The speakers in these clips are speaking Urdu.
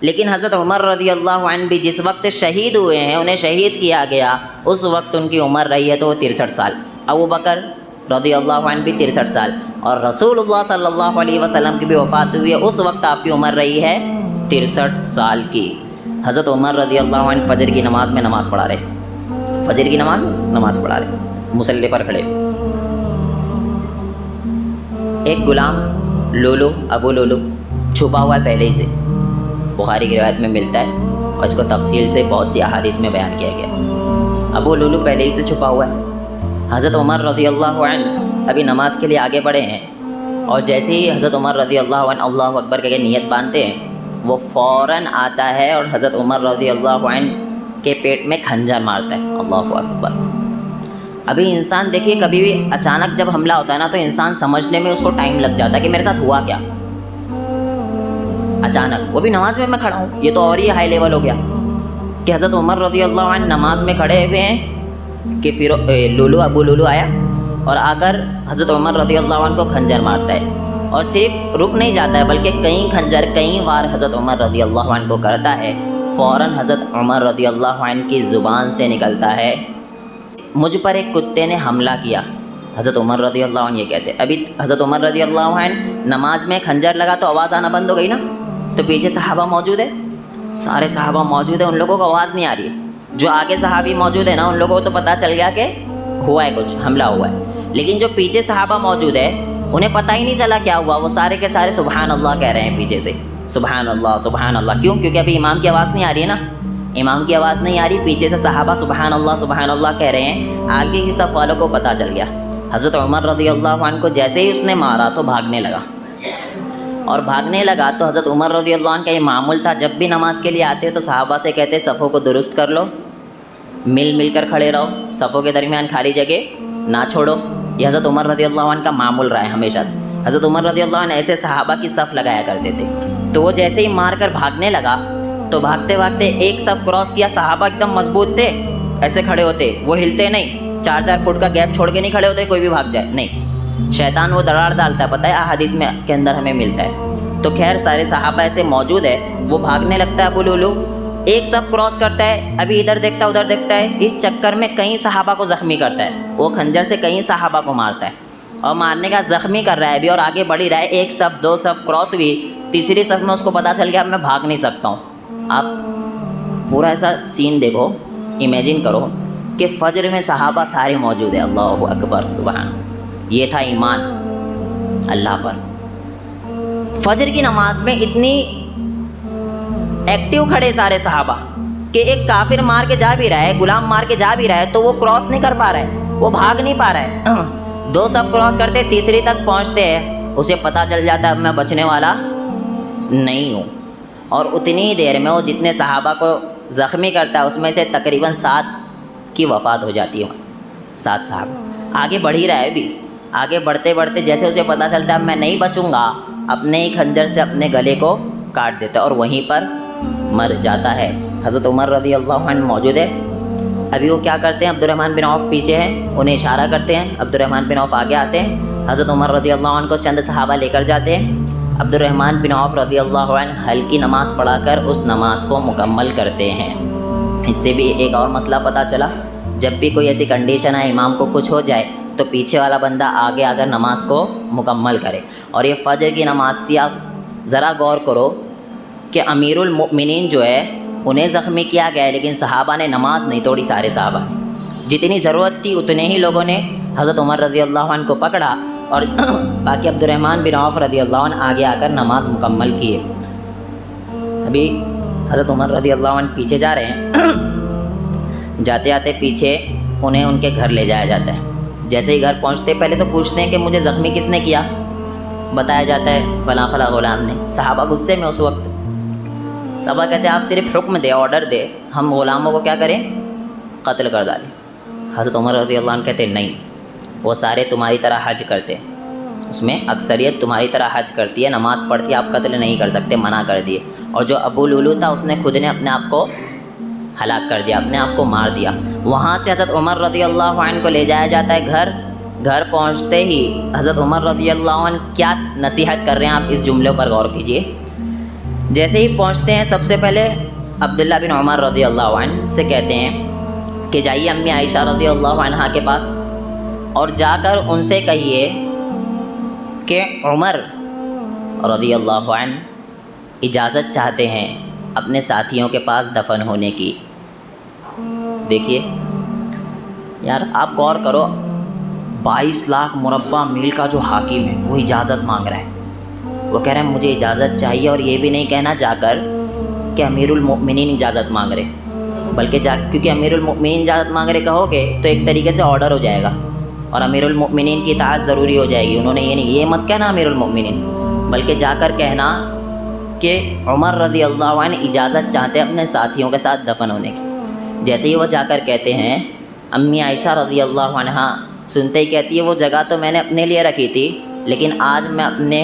لیکن حضرت عمر رضی اللہ عنہ بھی جس وقت شہید ہوئے ہیں، انہیں شہید کیا گیا، اس وقت ان کی عمر رہی ہے تو وہ 63 سال۔ ابو بکر رضی اللہ عنہ بھی 63 سال، اور رسول اللہ صلی اللہ علیہ وسلم کی بھی وفات ہوئی ہے، اس وقت آپ کی عمر رہی ہے 63 سال کی۔ حضرت عمر رضی اللہ عنہ فجر کی نماز میں نماز پڑھا رہے، فجر کی نماز پڑھا رہے، مصلی پر کھڑے۔ ایک غلام لولو، ابو لولو چھپا ہوا ہے پہلے ہی سے، بخاری کی روایت میں ملتا ہے، اور اس کو تفصیل سے بہت سی احادیث میں بیان کیا گیا۔ ابو لولو پہلے ہی سے چھپا ہوا ہے۔ حضرت عمر رضی اللہ عنہ ابھی نماز کے لیے آگے بڑھے ہیں، اور جیسے ہی حضرت عمر رضی اللہ عنہ اللہ اکبر کہہ کے نیت باندھتے ہیں، وہ فوراً آتا ہے اور حضرت عمر رضی اللہ عنہ کے پیٹ میں کھنجر مارتا ہے۔ اللہ اکبر۔ ابھی انسان دیکھیے کبھی بھی اچانک جب حملہ ہوتا ہے نا، تو انسان سمجھنے میں اس کو ٹائم لگ جاتا ہے کہ میرے ساتھ ہوا کیا اچانک، وہ بھی نماز میں کھڑا ہوں۔ یہ تو اور ہی ہائی لیول ہو گیا کہ حضرت عمر رضی اللہ عنہ نماز میں کھڑے ہوئے ہیں کہ پھر ابو لولو آیا اور آ کر حضرت عمر رضی اللہ عنہ کو کھنجر مارتا ہے، اور صرف رک نہیں جاتا ہے بلکہ کئی بار حضرت عمر رضی اللہ عنہ کو کرتا ہے۔ فوراً حضرت عمر رضی اللہ عنہ کی زبان سے نکلتا ہے، مجھ پر ایک کتے نے حملہ کیا۔ حضرت عمر رضی اللہ عنہ یہ کہتے ہیں۔ ابھی حضرت عمر رضی اللہ عنہ نماز میں کھنجر لگا تو آواز آنا بند ہو گئی نا، تو پیچھے صحابہ موجود ہے، سارے صحابہ موجود ہیں، ان لوگوں کو آواز نہیں آ رہی ہے۔ جو آگے صحابی موجود ہے نا، ان لوگوں کو تو پتہ چل گیا کہ ہوا ہے کچھ، حملہ ہوا ہے، لیکن جو پیچھے صحابہ موجود ہے انہیں پتہ ہی نہیں چلا کیا ہوا۔ وہ سارے کے سارے سبحان اللہ کہہ رہے ہیں پیچھے سے، سبحان اللہ سبحان اللہ۔ کیوں؟ کیونکہ ابھی امام کی آواز نہیں آ رہی ہے نا، امام کی آواز نہیں آ رہی، پیچھے سے صحابہ سبحان اللہ کہہ رہے ہیں، آگے کی صف والوں کو پتہ چل گیا۔ حضرت عمر رضی اللہ عنہ کو جیسے ہی اس نے مارا تو بھاگنے لگا، اور بھاگنے لگا تو حضرت عمر رضی اللہ عنہ کا یہ معمول تھا، جب بھی نماز کے لیے آتے تو صحابہ سے کہتے صفوں کو درست کر لو، مل کر کھڑے رہو، صفوں کے درمیان خالی جگہ نہ چھوڑو۔ یہ حضرت عمر رضی اللہ عنہ کا معمول رہا ہے ہمیشہ سے۔ حضرت عمر رضی اللہ عنہ ایسے صحابہ کی صف لگایا کرتے تھے۔ تو وہ جیسے ہی مار کر بھاگنے لگا تو بھاگتے بھاگتے ایک صف کراس کیا، صحابہ ایک دم مضبوط تھے، ایسے کھڑے ہوتے، وہ ہلتے نہیں، 4 فٹ کا گیپ چھوڑ کے نہیں کھڑے ہوتے کوئی بھی بھاگ جائے، نہیں، شیطان وہ دراڑ ڈالتا ہے، پتہ ہے احادیث میں کے اندر ہمیں ملتا ہے۔ تو خیر سارے صحابہ ایسے موجود ہے، وہ بھاگنے لگتا ہے ابو لولو، ایک صف کراس کرتا ہے، ابھی ادھر دیکھتا ہے ادھر دیکھتا ہے، اس چکر میں کئی صحابہ کو زخمی کرتا ہے، وہ کھنجر سے کئی صحابہ کو مارتا ہے، اور مارنے کا زخمی کر رہا ہے ابھی، اور آگے بڑھ ہی رہا ہے، ایک صف 2 صف کراس ہوئی، تیسری صف میں اس کو پتہ چل گیا اب میں بھاگ نہیں سکتا ہوں۔ آپ پورا ایسا سین دیکھو، امیجن کرو کہ فجر میں صحابہ سارے موجود ہیں، اللہ اکبر سبحان، یہ تھا ایمان اللہ پر۔ فجر کی نماز میں اتنی ایکٹیو کھڑے سارے صحابہ کہ ایک کافر مار کے جا بھی رہا ہے، غلام مار کے جا بھی رہا ہے تو وہ کراس نہیں کر پا رہا ہے، وہ بھاگ نہیں پا رہا ہے۔ 2 صف کراس کرتے تیسری تک پہنچتے ہیں، اسے پتہ چل جاتا ہے اب میں بچنے والا نہیں ہوں، اور اتنی دیر میں وہ جتنے صحابہ کو زخمی کرتا ہے اس میں سے تقریباً 7 کی وفات ہو جاتی ہے، 7 صحابہ۔ آگے بڑھ ہی رہا ہے بھی، آگے بڑھتے بڑھتے جیسے اسے پتہ چلتا ہے اب میں نہیں بچوں گا، اپنے ہی کھنجر سے اپنے گلے کو کاٹ دیتا ہے اور وہیں پر مر جاتا ہے۔ حضرت عمر رضی اللہ عنہ موجود ہے، ابھی وہ کیا کرتے ہیں، عبد الرحمن بن عوف پیچھے ہیں، انہیں اشارہ کرتے ہیں، عبد الرحمن بن عوف آگے آتے ہیں، حضرت عمر رضی اللہ عنہ کو چند صحابہ لے کر جاتے ہیں، عبد الرحمن بن عوف رضی اللہ عنہ ہلکی نماز پڑھا کر اس نماز کو مکمل کرتے ہیں۔ اس سے بھی ایک اور مسئلہ پتہ چلا، جب بھی کوئی ایسی کنڈیشن ہے امام کو کچھ ہو جائے تو پیچھے والا بندہ آگے آ کر نماز کو مکمل کرے۔ اور یہ فجر کی نماز تھی، آپ ذرا غور کرو کہ امیر المؤمنین جو ہے انہیں زخمی کیا گیا ہے، لیکن صحابہ نے نماز نہیں توڑی، سارے صحابہ جتنی ضرورت تھی اتنے ہی لوگوں نے حضرت عمر رضی اللہ عنہ کو پکڑا، اور باقی عبد الرحمن بن عوف رضی اللہ عنہ آگے آ کر نماز مکمل کیے۔ ابھی حضرت عمر رضی اللہ عنہ پیچھے جا رہے ہیں، جاتے جاتے پیچھے انہیں ان کے گھر لے جایا جاتا ہے۔ جیسے ہی گھر پہنچتے پہلے تو پوچھتے ہیں کہ مجھے زخمی کس نے کیا، بتایا جاتا ہے فلاں فلاں غلام نے۔ صحابہ غصے میں اس وقت، صحابہ کہتے ہیں آپ صرف حکم دے، آرڈر دے، ہم غلاموں کو کیا کریں، قتل کر ڈالیں۔ حضرت عمر رضی اللہ عنہ کہتے ہیں نہیں، وہ سارے تمہاری طرح حج کرتے، اس میں اکثریت تمہاری طرح حج کرتی ہے، نماز پڑھتی ہے، آپ قتل نہیں کر سکتے، منع کر دیے۔ اور جو ابو لولو تھا اس نے خود نے اپنے آپ کو ہلاک کر دیا، اپنے آپ کو مار دیا۔ وہاں سے حضرت عمر رضی اللہ عنہ کو لے جایا جاتا ہے گھر۔ گھر پہنچتے ہی حضرت عمر رضی اللہ عنہ کیا نصیحت کر رہے ہیں، آپ اس جملے پر غور کیجئے جیسے ہی پہنچتے ہیں سب سے پہلے عبداللہ بن عمر رضی اللہ عنہ سے کہتے ہیں کہ جائیے امی عائشہ رضی اللہ عنہ کے پاس اور جا کر ان سے کہیے کہ عمر رضی اللہ عنہ اجازت چاہتے ہیں اپنے ساتھیوں کے پاس دفن ہونے کی۔ دیکھیے یار آپ غور کرو، 22 لاکھ مربع میل کا جو حاکم ہے وہ اجازت مانگ رہا ہے، وہ کہہ رہے ہیں مجھے اجازت چاہیے، اور یہ بھی نہیں کہنا جا کر کہ امیر المؤمنین اجازت مانگ رہے، بلکہ کیونکہ امیر المؤمنین اجازت مانگ رہے کہو گے تو ایک طریقے سے آرڈر ہو جائے گا اور امیر المؤمنین کی اطاعت ضروری ہو جائے گی۔ انہوں نے یہ مت کہنا امیر المؤمنین، بلکہ جا کر کہنا کہ عمر رضی اللہ عنہ اجازت چاہتے ہیں اپنے ساتھیوں کے ساتھ دفن ہونے کی۔ جیسے ہی وہ جا کر کہتے ہیں، امی عائشہ رضی اللہ عنہ سنتے ہی کہتی ہے وہ جگہ تو میں نے اپنے لیے رکھی تھی، لیکن آج میں اپنے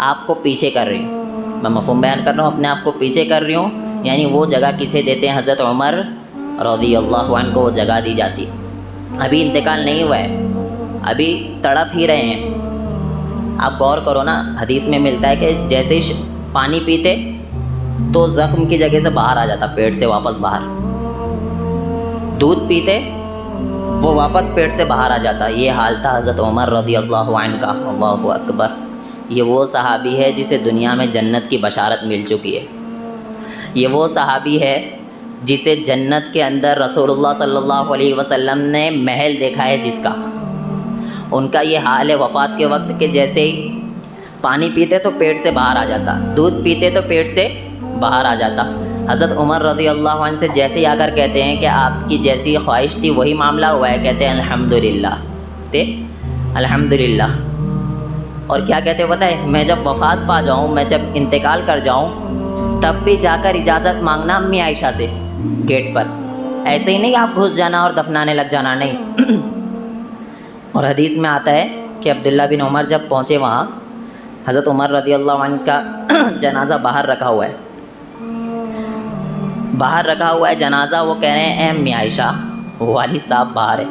آپ کو پیچھے کر رہی ہوں، میں مفہوم بیان کر رہا ہوں، اپنے آپ کو پیچھے کر رہی ہوں، یعنی وہ جگہ کسے دیتے ہیں؟ حضرت عمر رضی اللہ عنہ کو وہ جگہ دی جاتی۔ ابھی انتقال نہیں ہوا ہے، ابھی تڑپ ہی رہے ہیں۔ آپ غور کرو نا، حدیث میں ملتا ہے کہ جیسے ہی پانی پیتے تو زخم کی جگہ سے باہر آ جاتا، پیٹ سے واپس باہر، دودھ پیتے وہ واپس پیٹ سے باہر آ جاتا۔ یہ حال تھا حضرت عمر رضی اللہ عنہ کا۔ اللہ اکبر! یہ وہ صحابی ہے جسے دنیا میں جنت کی بشارت مل چکی ہے، یہ وہ صحابی ہے جسے جنت کے اندر رسول اللہ صلی اللہ علیہ وسلم نے محل دیکھا ہے جس کا۔ ان کا یہ حال ہے وفات کے وقت کہ جیسے ہی پانی پیتے تو پیٹ سے باہر آ جاتا، دودھ پیتے تو پیٹ سے باہر آ جاتا۔ حضرت عمر رضی اللہ عنہ سے جیسے ہی آ کر کہتے ہیں کہ آپ کی جیسی خواہش تھی وہی معاملہ ہوا ہے، کہتے ہیں الحمدللہ، الحمدللہ۔ اور کیا کہتے ہیں پتہ ہے؟ میں جب وفات پا جاؤں، میں جب انتقال کر جاؤں، تب بھی جا کر اجازت مانگنا امی عائشہ سے گیٹ پر، ایسے ہی نہیں آپ گھس جانا اور دفنانے لگ جانا، نہیں۔ اور حدیث میں آتا ہے کہ عبداللہ بن عمر جب پہنچے وہاں، حضرت عمر رضی اللہ عنہ کا جنازہ باہر رکھا ہوا ہے، باہر رکھا ہوا ہے جنازہ۔ وہ کہہ رہے ہیں اے امی عائشہ، والد صاحب باہر ہے۔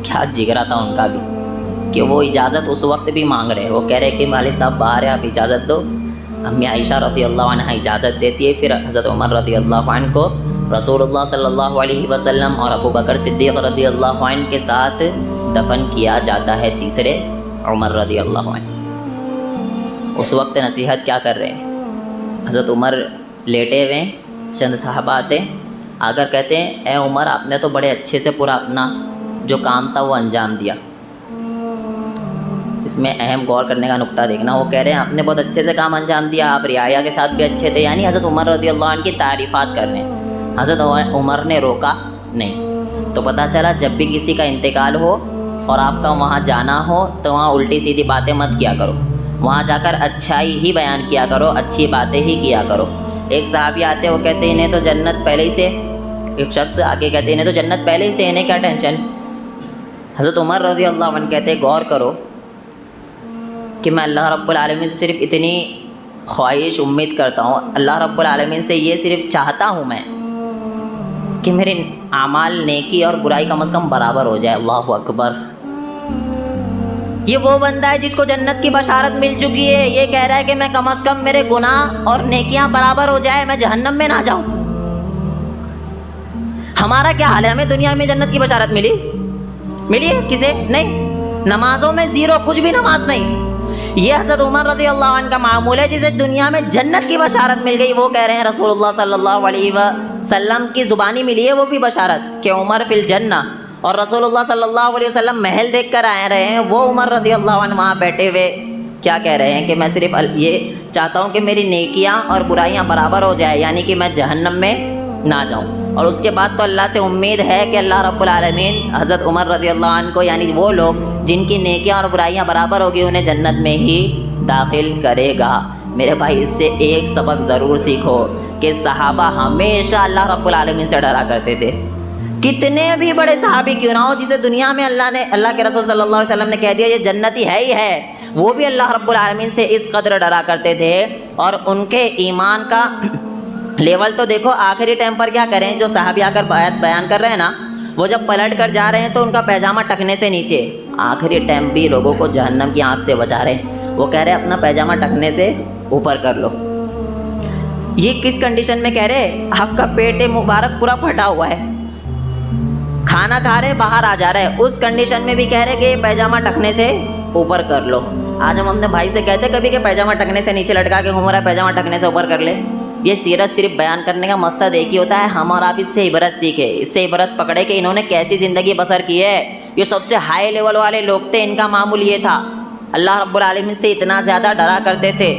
کیا جگرا تھا ان کا بھی کہ وہ اجازت اس وقت بھی مانگ رہے، وہ کہہ رہے کہ والد صاحب باہر ہے، آپ اجازت دو۔ امی عائشہ رضی اللہ عنہ اجازت دیتی ہے، پھر حضرت عمر رضی اللہ عنہ کو رسول اللہ صلی اللہ علیہ وسلم اور ابو بکر صدیق رضی اللہ عنہ کے ساتھ دفن کیا جاتا ہے، تیسرے عمر رضی اللہ عنہ۔ اس وقت نصیحت کیا کر رہے ہیں؟ حضرت عمر لیٹے ہوئے، چند صحابہ آتے آ کر کہتے ہیں اے عمر، آپ نے تو بڑے اچھے سے پورا اپنا جو کام تھا وہ انجام دیا۔ اس میں اہم غور کرنے کا نقطہ دیکھنا، وہ کہہ رہے ہیں آپ نے بہت اچھے سے کام انجام دیا، آپ رعایا کے ساتھ بھی اچھے تھے، یعنی حضرت عمر رضی اللہ عنہ کی تعریفات کر رہے ہیں۔ حضرت عمر نے روکا نہیں۔ تو پتہ چلا جب بھی کسی کا انتقال ہو اور آپ کا وہاں جانا ہو تو وہاں الٹی سیدھی باتیں مت کیا کرو، وہاں جا کر اچھائی ہی بیان کیا کرو، اچھی باتیں ہی کیا کرو۔ ایک صحابی آتے وہ کہتے انہیں تو جنت پہلے ہی سے، ایک شخص آگے کہتے انہیں تو جنت پہلے ہی سے، انہیں کیا ٹینشن؟ حضرت عمر رضی اللہ عنہ کہتے غور کرو کہ میں اللہ رب العالمین سے صرف اتنی خواہش امید کرتا ہوں، اللہ رب العالمین سے یہ صرف چاہتا ہوں میں کہ میرے اعمال نیکی اور برائی کم از کم برابر ہو جائے۔ اللہ اکبر! یہ وہ بندہ ہے جس کو جنت کی بشارت مل چکی ہے، یہ کہہ رہا ہے کہ میں کم از کم میرے گناہ اور نیکیاں برابر ہو جائے، میں جہنم میں نہ جاؤں۔ ہمارا کیا حال ہے؟ ہمیں دنیا میں جنت کی بشارت ملی ہے؟ کسے نہیں؟ نمازوں میں زیرو، کچھ بھی نماز نہیں۔ یہ حضرت عمر رضی اللہ عنہ کا معمول ہے جسے دنیا میں جنت کی بشارت مل گئی، وہ کہہ رہے ہیں رسول اللہ صلی اللہ علیہ وسلم کی زبانی ملی ہے وہ بھی بشارت کہ عمر فی الجنہ، اور رسول اللہ صلی اللہ علیہ وسلم محل دیکھ کر آئے رہے ہیں، وہ عمر رضی اللہ عنہ وہاں بیٹھے ہوئے کیا کہہ رہے ہیں کہ میں صرف یہ چاہتا ہوں کہ میری نیکیاں اور برائیاں برابر ہو جائے، یعنی کہ میں جہنم میں نہ جاؤں۔ اور اس کے بعد تو اللہ سے امید ہے کہ اللہ رب العالمین حضرت عمر رضی اللہ عنہ کو، یعنی وہ لوگ جن کی نیکیاں اور برائیاں برابر ہوگی، انہیں جنت میں ہی داخل کرے گا۔ میرے بھائی اس سے ایک سبق ضرور سیکھو کہ صحابہ ہمیشہ اللہ رب العالمین سے ڈرا کرتے تھے، کتنے بھی بڑے صحابی کیوں نہ ہو، جسے دنیا میں اللہ کے رسول صلی اللہ علیہ وسلم نے کہہ دیا یہ جنتی ہے ہی ہے، وہ بھی اللہ رب العالمین سے اس قدر ڈرا کرتے تھے۔ اور ان کے ایمان کا لیول تو دیکھو آخری ٹائم پر کیا کریں، جو صحابی آ کر بیان کر رہے ہیں نا، وہ جب پلٹ کر جا رہے ہیں تو ان کا پیجامہ ٹکنے سے نیچے، آخری ٹائم بھی لوگوں کو جہنم کی آنکھ سے بچا رہے ہیں. وہ کہہ رہے اپنا پیجامہ ٹکنے سے اوپر کر لو. یہ کس کنڈیشن میں کہہ رہے؟ آپ کا پیٹ مبارک پورا پھٹا ہوا ہے, کھانا کھا رہے باہر آ جا رہا ہے, اس کنڈیشن میں بھی کہہ رہے کہ پیجامہ ٹکنے سے اوپر کر لو. آج ہم اپنے بھائی سے کہتے کبھی کہ پیجامہ ٹکنے سے نیچے لٹکا کے گھوم رہا ہے, پیجامہ ٹکنے سے اوپر کر لے. یہ سیرت صرف بیان کرنے کا مقصد ایک ہی ہوتا ہے, ہم اور آپ اس سے عبرت سیکھیں, اس سے عبرت پکڑے کہ انہوں نے کیسی زندگی بسر کی ہے. یہ سب سے ہائی لیول والے لوگ تھے, ان کا معمول یہ تھا, اللہ رب العالمین سے اتنا زیادہ ڈرا کرتے تھے